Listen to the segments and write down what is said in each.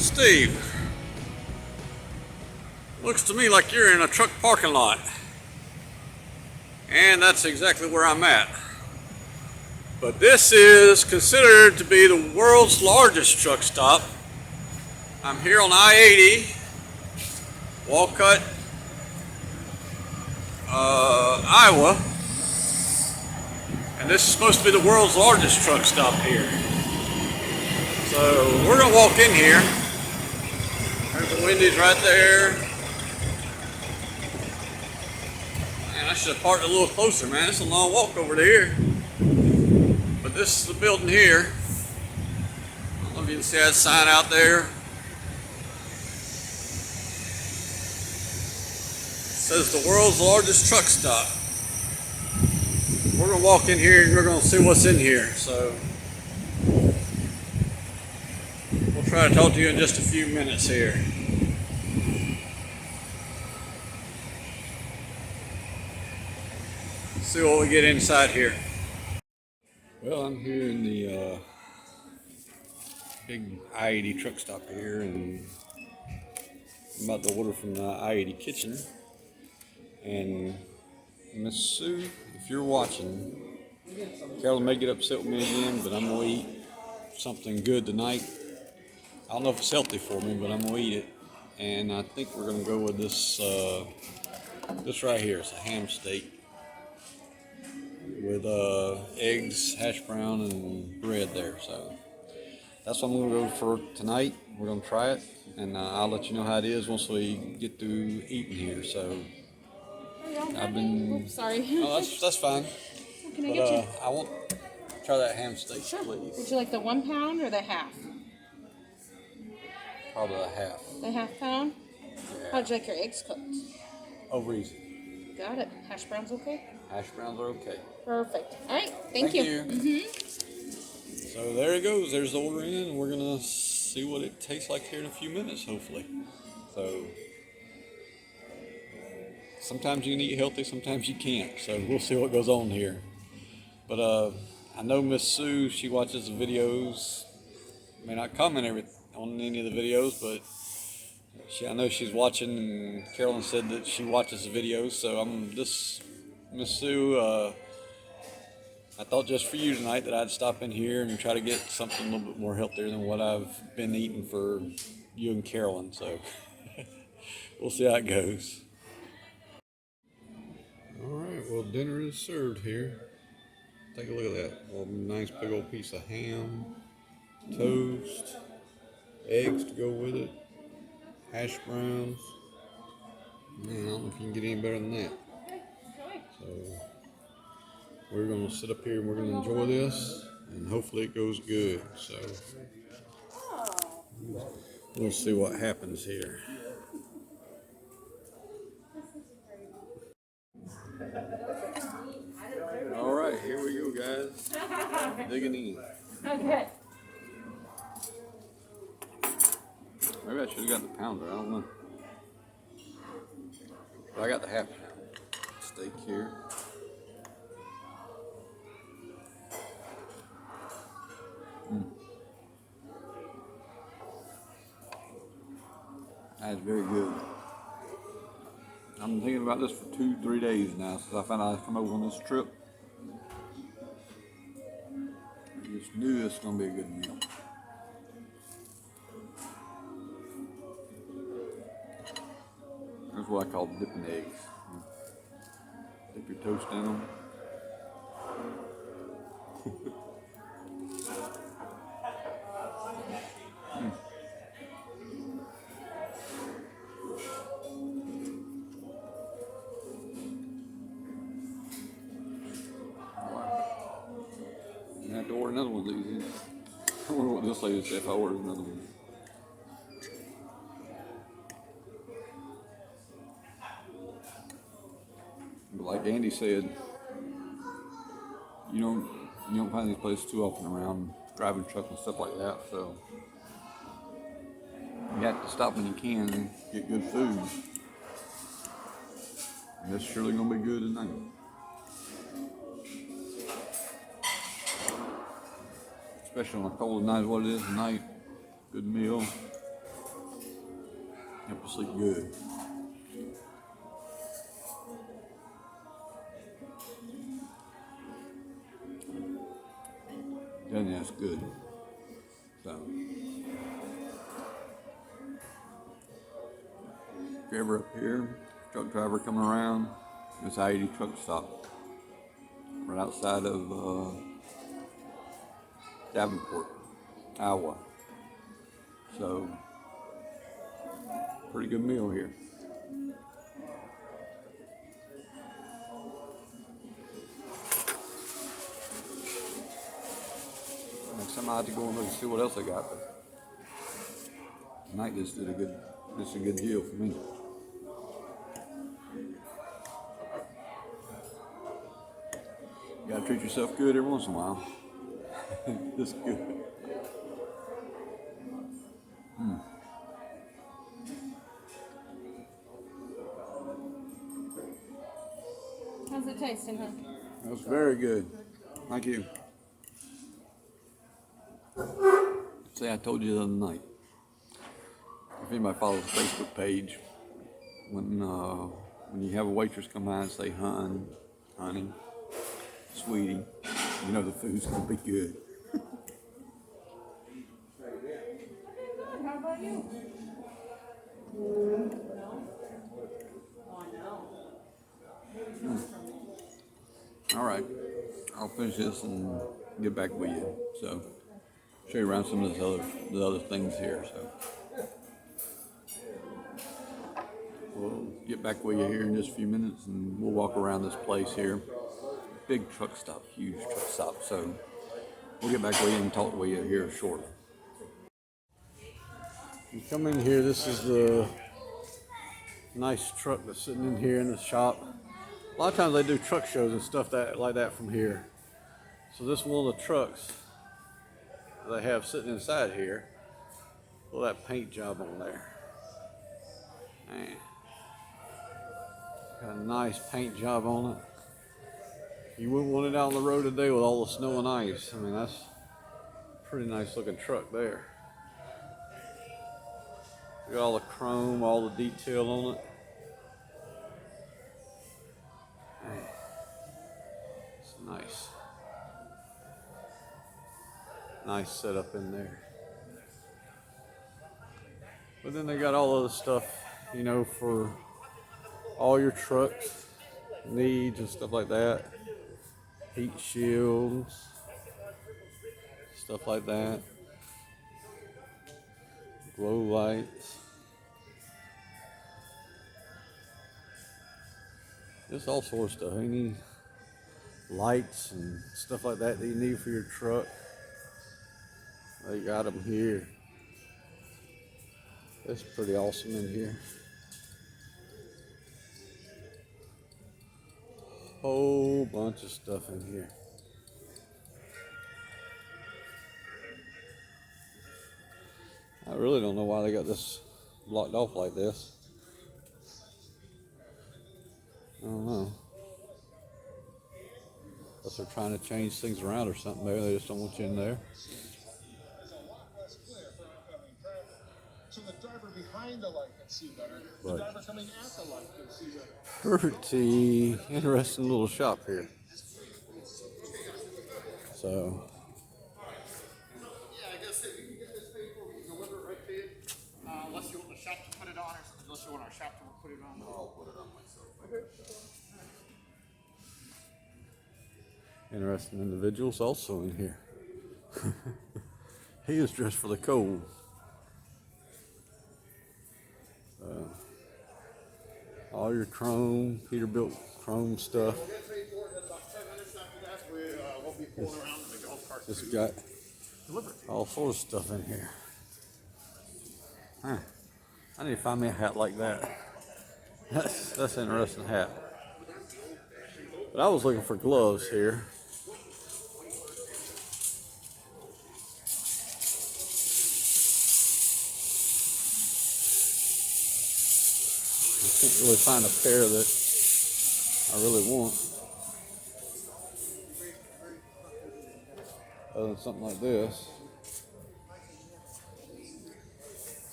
Steve, looks to me like you're in a truck parking lot. And that's exactly where I'm at. But this is considered to be the world's largest truck stop. I'm here on I80, Walcott, Iowa. And this is supposed to be the world's largest truck stop here. So we're gonna walk in here. There's the Wendy's right there. Man, I should have parked a little closer, man. It's a long walk over there. But this is the building here. I don't know if you can see that sign out there. It says the world's largest truck stop. We're gonna walk in here and we're gonna see what's in here. So we'll try to talk to you in just a few minutes here. See what we get inside here. Well, I'm here in the big I80 truck stop here, and I'm about to order from the I80 Kitchen. And Miss Sue, if you're watching, Carolyn may get upset with me again, but I'm gonna eat something good tonight. I don't know if it's healthy for me, but I'm gonna eat it. And I think we're gonna go with this this right here. It's a ham steak with eggs, hash brown, and bread there. So that's what I'm gonna go for tonight. We're gonna try it, and I'll let you know how it is once we get through eating here. So I've been. Oops, sorry. Oh, that's fine. What can I get you? I want to try that ham steak, Sure. please. Would you like the 1 pound or the half? Probably a half. The half pound? Yeah. How'd you like your eggs cooked? Over easy. Got it. Hash browns okay? Hash browns are okay. Perfect. All right. Thank you. So there it goes. There's the order in, and we're gonna see what it tastes like here in a few minutes, hopefully. So sometimes you can eat healthy, sometimes you can't. So we'll see what goes on here. But I know Miss Sue. She watches the videos. May not comment on any of the videos, but I know she's watching. And Carolyn said that she watches the videos. So I'm just Miss Sue. I thought just for you tonight that I'd stop in here and try to get something a little bit more healthier than what I've been eating for you and Carolyn. So we'll see how it goes. All right, well, dinner is served here. Take a look at that. Well, nice big old piece of ham, toast, eggs to go with it, hash browns. Man, I don't know if you can get any better than that. So we're going to sit up here and we're going to enjoy this, and hopefully it goes good. So we'll see what happens here. All right, here we go, guys. Digging in. Okay. Maybe I should have got the pounder. I don't know. But I got the half pound steak here. That is very good. I've been thinking about this for 2-3 days now since I found out I'd come over on this trip. I just knew this was going to be a good meal. That's what I call dipping eggs. Dip your toast in them. I have to order another one of these. I wonder what this lady said if I ordered another one. But like Andy said, you don't find these places too often around driving trucks and stuff like that. So you have to stop when you can and get good food. And that's surely gonna be good tonight. Especially on a cold night as what it is tonight. Good meal. Help you sleep good. Then that's good. So, if you're ever up here, truck driver coming around, this I80 truck stop right outside of Davenport, Iowa. So, pretty good meal here. Next time I have to go and look and see what else I got, but tonight this is a good deal for me. You gotta treat yourself good every once in a while. This is good. How's it tasting, huh? That was very good. Thank you. Say I told you the other night. If anybody follows the Facebook page, when you have a waitress come by and say, honey, sweetie, you know the food's gonna be good. How about you? All right, I'll finish this and get back with you. So, show you around some of the other things here. So, we'll get back with you here in just a few minutes, and we'll walk around this place here. Big truck stop, huge truck stop. So, we'll get back with you and talk with you here shortly. You come in here. This is the nice truck that's sitting in here in the shop. A lot of times they do truck shows and stuff like that from here. So this is one of the trucks they have sitting inside here. Look at that paint job on there. Man. Got a nice paint job on it. You wouldn't want it out on the road today with all the snow and ice. I mean, that's a pretty nice looking truck there. Got all the chrome, all the detail on it. It's nice. Nice setup in there. But then they got all other stuff, you know, for all your trucks needs and stuff like that. Heat shields, stuff like that. Glow lights. Just all sorts of stuff. Any lights and stuff like that you need for your truck. They got them here. It's pretty awesome in here. Whole bunch of stuff in here. I really don't know why they got this blocked off like this. I don't know. Unless they're trying to change things around or something there. They just don't want you in there. So the driver behind the light can see better. The driver coming at the light can see better. Pretty interesting little shop here. So. Yeah, I guess if you can get this paid for, we can deliver it right to you. Unless you want the shop to put it on, or unless you want our shop to put it on. I'll put it on myself. Okay. Interesting individuals also in here. He is dressed for the cold. All your chrome, Peterbilt chrome stuff. Just got all sorts of stuff in here. Huh. I need to find me a hat like that. That's an interesting hat. But I was looking for gloves here. I can't really find a pair that I really want. Other than something like this.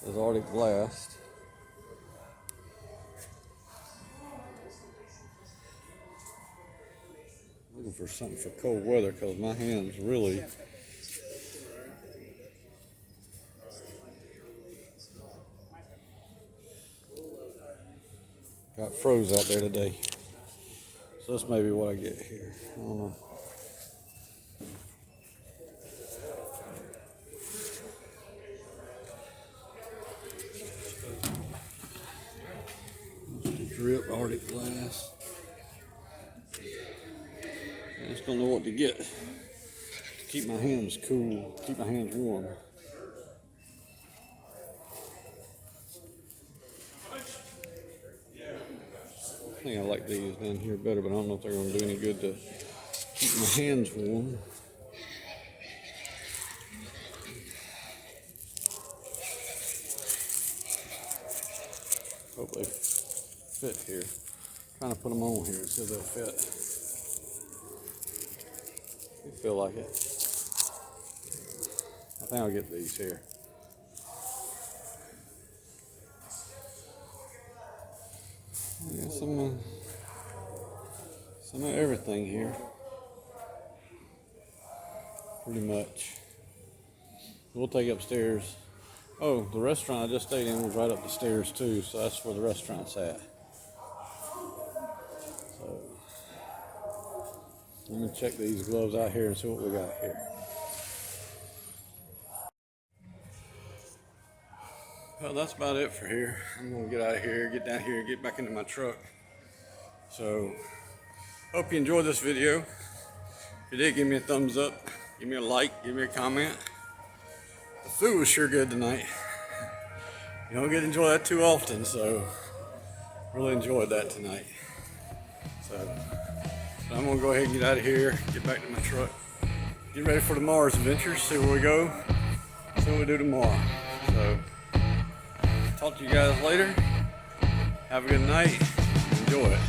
It says Arctic Blast. for something for cold weather because my hands really got froze out there today. So that's maybe what I get here. I don't know. Drip Arctic glass. I just don't know what to get to keep my hands cool, keep my hands warm. I think I like these down here better, but I don't know if they're going to do any good to keep my hands warm. Hope they fit here. Trying to put them on here so they'll fit. They feel like it. I think I'll get these here. Yeah, some of everything here. Pretty much. We'll take upstairs. Oh, the restaurant I just stayed in was right up the stairs too, so that's where the restaurant's at. So let me check these gloves out here and see what we got here. Well, that's about it for here. I'm gonna get out of here, get down here, get back into my truck. So, hope you enjoyed this video. If you did, give me a thumbs up, give me a like, give me a comment. The food was sure good tonight. You don't get to enjoy that too often, so really enjoyed that tonight. So I'm gonna go ahead and get out of here, get back to my truck, get ready for tomorrow's adventure, see where we go, see what we do tomorrow. So talk to you guys later. Have a good night. Enjoy it.